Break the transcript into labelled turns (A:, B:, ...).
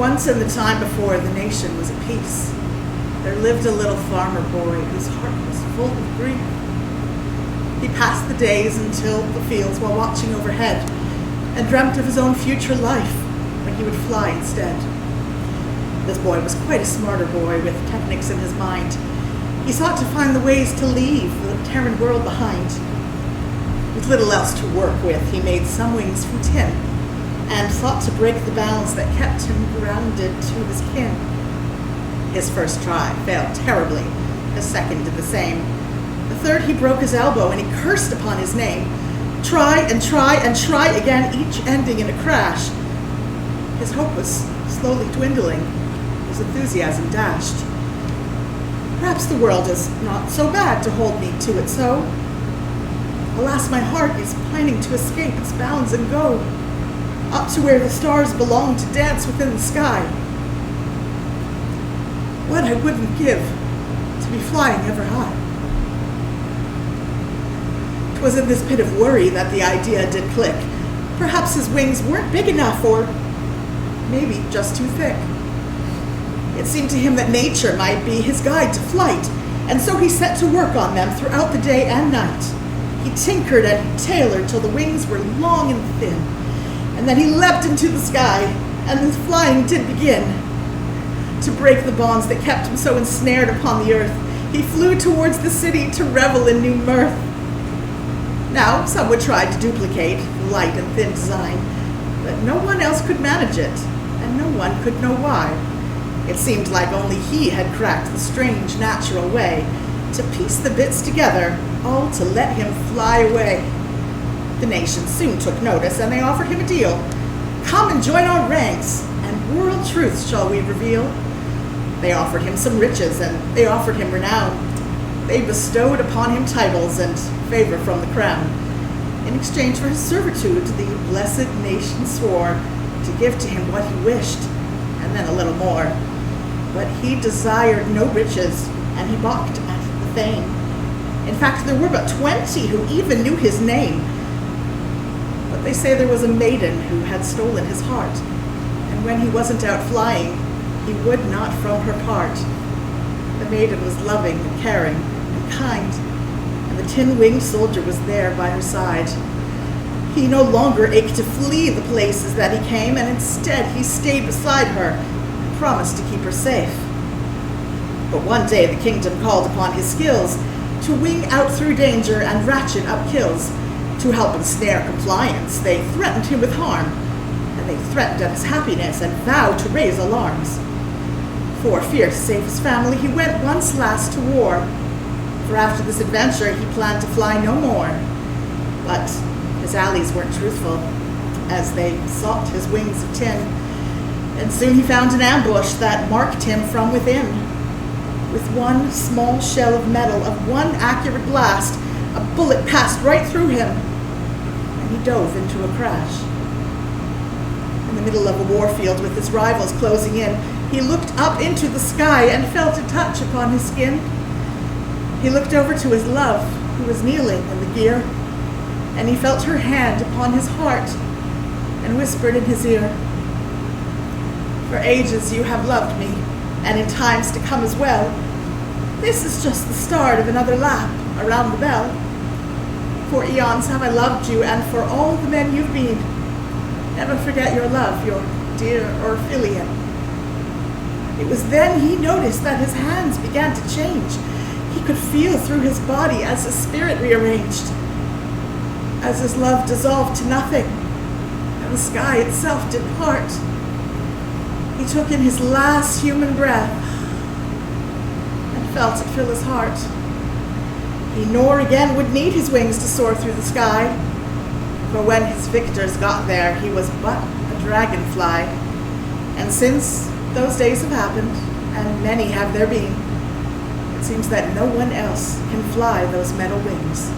A: Once in the time before the nation was at peace, there lived a little farmer boy whose heart was full of grief. He passed the days and tilled the fields while watching overhead, and dreamt of his own future life when he would fly instead. This boy was quite a smarter boy with techniques in his mind. He sought to find the ways to leave the Terran world behind. With little else to work with, he made some wings from tin and sought to break the balance that kept him grounded to his kin. His first try failed terribly. His second did the same. The third, he broke his elbow and he cursed upon his name. Try and try and try again, each ending in a crash. His hope was slowly dwindling, his enthusiasm dashed. Perhaps the world is not so bad to hold me to it so. Alas, my heart is pining to escape its bounds and go up to where the stars belong to dance within the sky. What I wouldn't give to be flying ever high. 'Twas in this pit of worry that the idea did click. Perhaps his wings weren't big enough, or maybe just too thick. It seemed to him that nature might be his guide to flight, and so he set to work on them throughout the day and night. He tinkered and he tailored till the wings were long and thin, and then he leapt into the sky, and his flying did begin. To break the bonds that kept him so ensnared upon the earth, he flew towards the city to revel in new mirth. Now, some would try to duplicate the light and thin design, but no one else could manage it, and no one could know why. It seemed like only he had cracked the strange natural way to piece the bits together, all to let him fly away. The nation soon took notice, and they offered him a deal. Come and join our ranks, and world truths shall we reveal. They offered him some riches, and they offered him renown. They bestowed upon him titles and favor from the crown. In exchange for his servitude, the blessed nation swore to give to him what he wished, and then a little more. But he desired no riches, and he balked at the fame. In fact, there were but 20 who even knew his name. But they say there was a maiden who had stolen his heart, and when he wasn't out flying, he would not from her part. The maiden was loving and caring and kind, and the tin-winged soldier was there by her side. He no longer ached to flee the places that he came, and instead he stayed beside her and promised to keep her safe. But one day the kingdom called upon his skills to wing out through danger and ratchet up kills. To help ensnare compliance, they threatened him with harm, and they threatened at his happiness and vowed to raise alarms. For fear to save his family, he went once last to war. For after this adventure, he planned to fly no more. But his allies weren't truthful, as they sought his wings of tin. And soon he found an ambush that marked him from within. With one small shell of metal of one accurate blast, a bullet passed right through him, and he dove into a crash. In the middle of a warfield with his rivals closing in, he looked up into the sky and felt a touch upon his skin. He looked over to his love, who was kneeling in the gear, and he felt her hand upon his heart and whispered in his ear, "For ages you have loved me, and in times to come as well. This is just the start of another lap around the bell. For eons have I loved you, and for all the men you've been, never forget your love, your dear Orphilian." It was then he noticed that his hands began to change. He could feel through his body as his spirit rearranged, as his love dissolved to nothing, and the sky itself did part. He took in his last human breath and felt it fill his heart. He nor again would need his wings to soar through the sky, for when his victors got there, he was but a dragonfly. And since those days have happened, and many have there been, it seems that no one else can fly those metal wings.